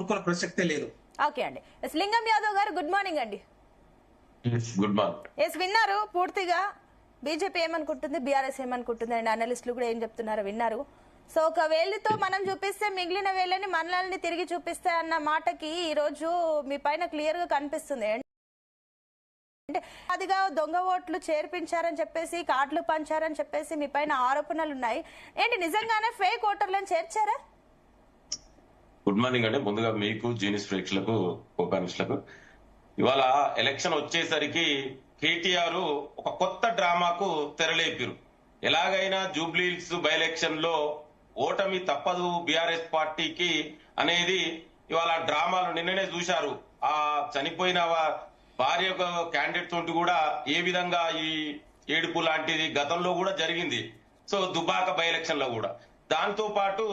ఊరుకునే ప్రసక్తే లేదు. ఓకే అండి. లింగం యాదవ్ గారు గుడ్ మార్నింగ్ అండి. Good morning. ఎస్ విన్నారు పూర్తిగా బీజేపీ ఏమనుకుంటుంది, బీఆర్ఎస్ ఏమనుకుంటుంది అండ్ అనలిస్టులు కూడా ఏం చెప్తున్నారో విన్నారు. సో ఒక వేలితో మనం చూపిస్తే మిగిలిన వేళ్ళని మనల్ని తిరిగి చూపిస్తే అన్న మాటకి ఈ రోజు మీ పైన క్లియర్ గా కనిపిస్తుంది. అంటే అదిగా దొంగ ఓట్లు చేర్పించారని చెప్పేసి, కార్డులు పంచారని చెప్పేసి మీ పైన ఆరోపణలు ఉన్నాయి. ఏంటి నిజంగానే ఫేక్ ఓటర్లను చేర్చారా? గుడ్ మార్నింగ్ అండి. ముందుగా మీకు జీనిస్ ప్రేక్షకులకు కోపానిస్టులకు ఇవాళ ఎలక్షన్ వచ్చేసరికి కేటీఆర్ ఒక కొత్త డ్రామాకు తెరలేపారు. ఎలాగైనా జూబ్లీహిల్స్ బై ఎలక్షన్ లో ఓటమి తప్పదు బీఆర్ఎస్ పార్టీకి అనేది ఇవాళ డ్రామాలు నిన్ననే చూశారు. ఆ చనిపోయిన భార్య క్యాండిడేట్ తోటి కూడా ఏ విధంగా ఈ ఏడుపు లాంటిది గతంలో కూడా జరిగింది. సో దుబాక బై ఎలక్షన్ లో కూడా దాంతో పాటు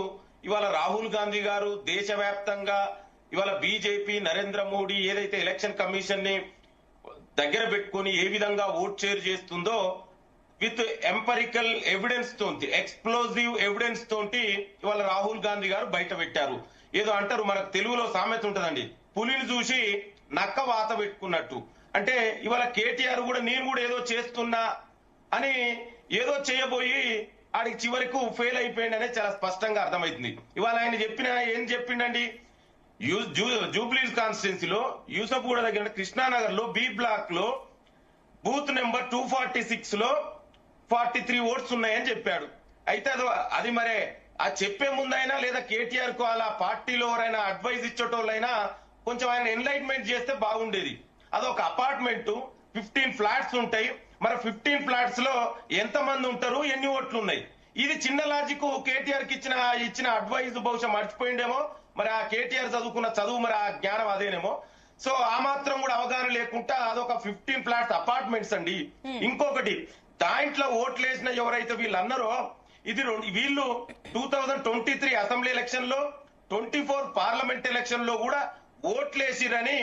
ఇవాళ రాహుల్ గాంధీ గారు దేశవ్యాప్తంగా ఇవాళ బీజేపీ నరేంద్ర మోడీ ఏదైతే ఎలక్షన్ కమిషన్ ని దగ్గర పెట్టుకుని ఏ విధంగా ఓట్ షేర్ చేస్తుందో విత్ ఎంపరికల్ ఎవిడెన్స్ తోటి, ఎక్స్ప్లోజివ్ ఎవిడెన్స్ తోటి ఇవాళ రాహుల్ గాంధీ గారు బయట పెట్టారు. ఏదో అంటారు, మనకు తెలుగులో సామెత ఉంటదండి, పులిని చూసి నక్క వాత పెట్టుకున్నట్టు. అంటే ఇవాళ కేటీఆర్ కూడా నేను కూడా ఏదో చేస్తున్నా అని ఏదో చేయబోయి ఆడికి చివరకు ఫెయిల్ అయిపోయింది అనేది చాలా స్పష్టంగా అర్థమవుతుంది. ఇవాళ ఆయన ఏం చెప్పిండండి, జూబ్లీహిల్స్ కాన్స్టిట్యున్సీలో యూసఫ్గూడ దగ్గర కృష్ణానగర్ లో బి బ్లాక్ లో బూత్ నెంబర్ 246 లో 43 ఓట్స్ ఉన్నాయని చెప్పాడు. అయితే అది మరే ఆ చెప్పే ముందైనా లేదా కేటీఆర్ కు అలా పార్టీలో ఎవరైనా అడ్వైజ్ ఇచ్చేటోళ్ళైనా కొంచెం ఆయన ఎన్లైట్మెంట్ చేస్తే బాగుండేది. అదొక అపార్ట్మెంట్, 15 ఫ్లాట్స్ ఉంటాయి. మరి 15 ఫ్లాట్స్ లో ఎంత మంది ఉంటారు, ఎన్ని ఓట్లు ఉన్నాయి, ఇది చిన్న లాజిక్. కేటీఆర్ కి ఇచ్చిన అడ్వైజ్ బహుశా మర్చిపోయిండేమో. మరి ఆ కేటీఆర్ చదువుకున్న చదువు మరి ఆ జ్ఞానం అదేనేమో. సో ఆ మాత్రం కూడా అవగాహన లేకుండా అదొక 15 ఫ్లాట్స్ అపార్ట్మెంట్స్ అండి. ఇంకొకటి దాంట్లో ఓట్లు వేసిన ఎవరైతే వీళ్ళు అన్నారో ఇది వీళ్ళు 2023 అసెంబ్లీ ఎలక్షన్ లో 24 పార్లమెంట్ ఎలక్షన్ లో కూడా ఓట్లు వేసిరని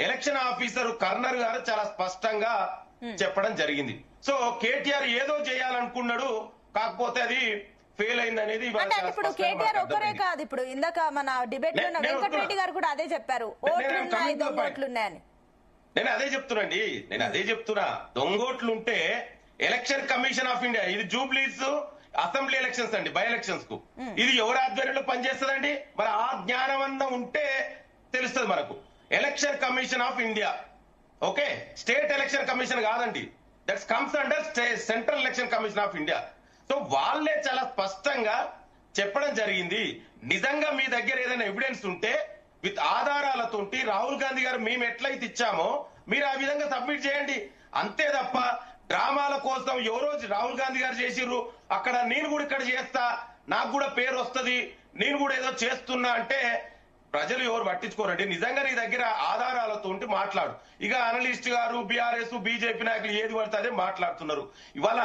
ఎలక్షన్ ఆఫీసర్ కర్నర్ గారు చాలా స్పష్టంగా చెప్పడం జరిగింది. సో కేటీఆర్ ఏదో చేయాలనుకున్నాడు, కాకపోతే అది ఫెయిల్ అయింది అనేది ఇప్పుడు కేటీఆర్ ఒక్కరే కాదు, ఇప్పుడు ఇందాక మన డిబేట్ లో వెంకటరెడ్డి గారు కూడా అదే చెప్పారు, ఓట్లున్నాయి దొంగోట్లున్నాయని. నేను అదే చెప్తున్నా, దొంగోట్లుంటే ఎలక్షన్ కమిషన్ ఆఫ్ ఇండియా, ఇది జూబ్లీస్ అసెంబ్లీ ఎలక్షన్స్ అండి, బై ఎలక్షన్స్ కు ఇది ఎవరి ఆధ్వర్యంలో పనిచేస్తుందండి? మరి ఆ జ్ఞానం అన్న ఉంటే తెలుస్తుంది మనకు. Election commission of India, okay, state election commission కాదండి, that's comes under central election commission of India. So వాళ్ళే చాలా స్పష్టంగా చెప్పడం జరిగింది. నిజంగా మీ దగ్గర ఏదైనా ఎవిడెన్స్ ఉంటే విత్ ఆధారాలతోటి రాహుల్ గాంధీ గారు మేము ఎట్లయితే ఇచ్చామో మీరు ఆ విధంగా సబ్మిట్ చేయండి. అంతే తప్ప డ్రామాల కోసం ఎవరో రాహుల్ గాంధీ గారు చేసిర్రు, అక్కడ నేను కూడా ఇక్కడ చేస్తా, నాకు కూడా పేరు వస్తుంది, నేను కూడా ఏదో చేస్తున్నా అంటే ప్రజలు ఎవరు పట్టించుకోరండి. నిజంగా నీ దగ్గర ఆధారాలతో మాట్లాడు. ఇక అనలిస్ట్ గారు బీఆర్ఎస్ బీజేపీ నాయకులు ఏది పడితే అదే మాట్లాడుతున్నారు. ఇవాళ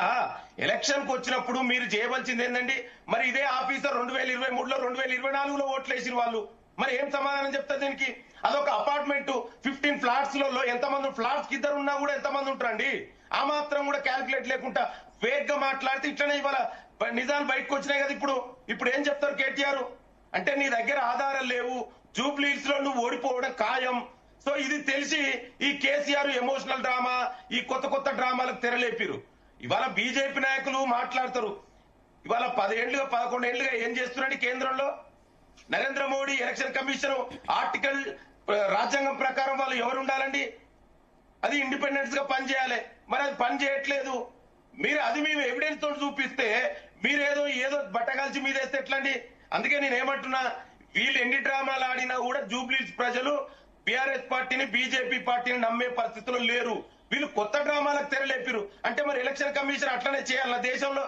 ఎలక్షన్ కు వచ్చినప్పుడు మీరు చేయవలసింది ఏంటండి, మరి ఇదే ఆఫీసర్ 2023లో 2024లో ఓట్లు వేసిన వాళ్ళు మరి ఏం సమాధానం చెప్తారు దీనికి? అదొక అపార్ట్మెంట్ 15 ఫ్లాట్స్ లో ఎంతమంది, ఫ్లాట్స్ కి ఇద్దరు ఉన్నా కూడా ఎంతమంది ఉంటారండి? ఆ మాత్రం కూడా క్యాల్కులేట్ లేకుండా ఫేక్ గా మాట్లాడితే ఇట్లనే ఇవాళ నిజాలు బయటకు వచ్చినాయి కదా. ఇప్పుడు ఏం చెప్తారు కేటీఆర్ అంటే నీ దగ్గర ఆధారాలు లేవు, జూబ్లీహిల్స్ లో నువ్వు ఓడిపోవడం ఖాయం. సో ఇది తెలిసి ఈ కేసీఆర్ ఎమోషనల్ డ్రామా, ఈ కొత్త డ్రామాలకు తెరలేపారు. ఇవాళ బీజేపీ నాయకులు మాట్లాడతారు, ఇవాళ 11 ఏళ్లుగా ఏం చేస్తున్నారండి కేంద్రంలో? Narendra Modi election commission article రాజ్యాంగం ప్రకారం వాళ్ళు ఎవరు ఉండాలండి? అది ఇండిపెండెన్స్ గా పనిచేయాలి. మరి అది పని చేయట్లేదు. మేము ఎవిడెన్స్ తోటి చూపిస్తే ఏదో బట్టగాల్చి మీద వేస్తే ఎట్లండి? అందుకే నేను ఏమంటున్నా, వీళ్ళు ఎన్ని డ్రామాలు ఆడినా కూడా జూబ్లీహిల్స్ ప్రజలు బీఆర్ఎస్ పార్టీని బీజేపీ పార్టీని నమ్మే పరిస్థితుల్లో లేరు. వీళ్ళు కొత్త డ్రామాలకు తెరలేపారు. అంటే మరి ఎలక్షన్ కమిషన్ అట్లనే చేయాలి దేశంలో?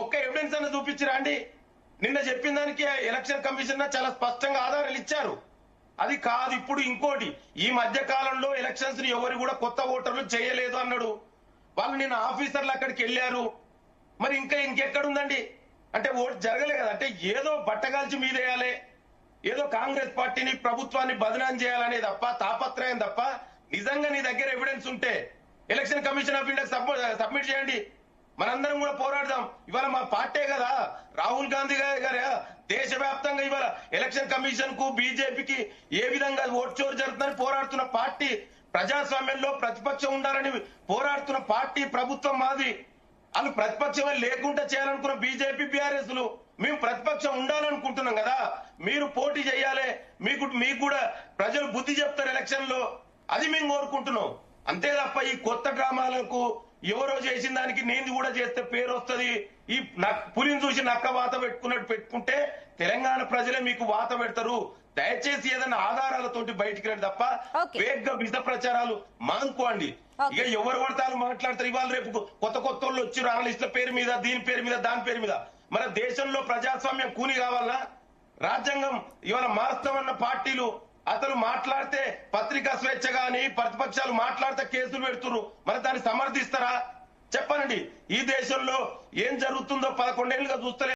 ఒక్క ఎవిడెన్స్ అన్న చూపించరా అండి? నిన్న చెప్పిన దానికి ఎలక్షన్ కమిషన్ చాలా స్పష్టంగా ఆధారాలు ఇచ్చారు. అది కాదు. ఇప్పుడు ఇంకోటి, ఈ మధ్య కాలంలో ఎలక్షన్స్ ని ఎవరు కూడా కొత్త ఓటర్లు చేయలేదు అన్నాడు. వాళ్ళు నిన్న ఆఫీసర్లు అక్కడికి వెళ్ళారు. మరి ఇంకెక్కడుందండి? అంటే ఓటు జరగలే కదా. అంటే ఏదో బట్టగాల్చి మీదేయాలి, ఏదో కాంగ్రెస్ పార్టీని ప్రభుత్వాన్ని బదనాం చేయాలనే తప్ప తాపత్రయం తప్ప నిజంగా నీ దగ్గర ఎవిడెన్స్ ఉంటే election commission of India submit చేయండి. మనందరం కూడా పోరాడదాం. ఇవాళ మా పార్టీ కదా, రాహుల్ గాంధీ గారు దేశవ్యాప్తంగా ఇవాళ ఎలక్షన్ కమిషన్ కు బీజేపీకి ఏ విధంగా ఓట్ చోరు జరుగుతుందని పోరాడుతున్న పార్టీ, ప్రజాస్వామ్యంలో ప్రతిపక్షం ఉండాలని పోరాడుతున్న పార్టీ ప్రభుత్వం మాది. వాళ్ళు ప్రతిపక్షమే లేకుండా చేయాలనుకున్న బీజేపీ బీఆర్ఎస్ లు, మేము ప్రతిపక్షం ఉండాలనుకుంటున్నాం కదా, మీరు పోటీ చేయాలి, మీకు కూడా ప్రజలు బుద్ధి చెప్తారు ఎలక్షన్ లో, అది మేము కోరుకుంటున్నాం. అంతే తప్ప ఈ కొత్త డ్రామాలకు ఎవరో చేసిన దానికి నేను కూడా చేస్తే పేరు వస్తుంది, ఈ పులిని చూసి నక్క వాత పెట్టుకున్నట్టు పెట్టుకుంటే తెలంగాణ ప్రజలే మీకు వాత పెడతారు. దయచేసి ఏదైనా ఆధారాలతోటి బయటికి రండి తప్ప వేగ్గా విష ప్రచారాలు మానుకోండి. ఇక ఎవరు పడతారు మాట్లాడతారు. ఇవాళ రేపు కొత్త వాళ్ళు వచ్చి అనలిస్టుల పేరు మీద, దీని పేరు మీద, దాని పేరు మీద. మన దేశంలో ప్రజాస్వామ్యం కూని కావాలా? రాజ్యాంగం ఇవాళ మారుస్తామన్న పార్టీలు అతను మాట్లాడితే పత్రికా స్వేచ్ఛ గాని ప్రతిపక్షాలు మాట్లాడితే కేసులు పెడుతున్నారు. మరి దాన్ని సమర్థిస్తారా? చెప్పనండి. ఈ దేశంలో ఏం జరుగుతుందో 11 ఏళ్ళుగా చూస్తలే.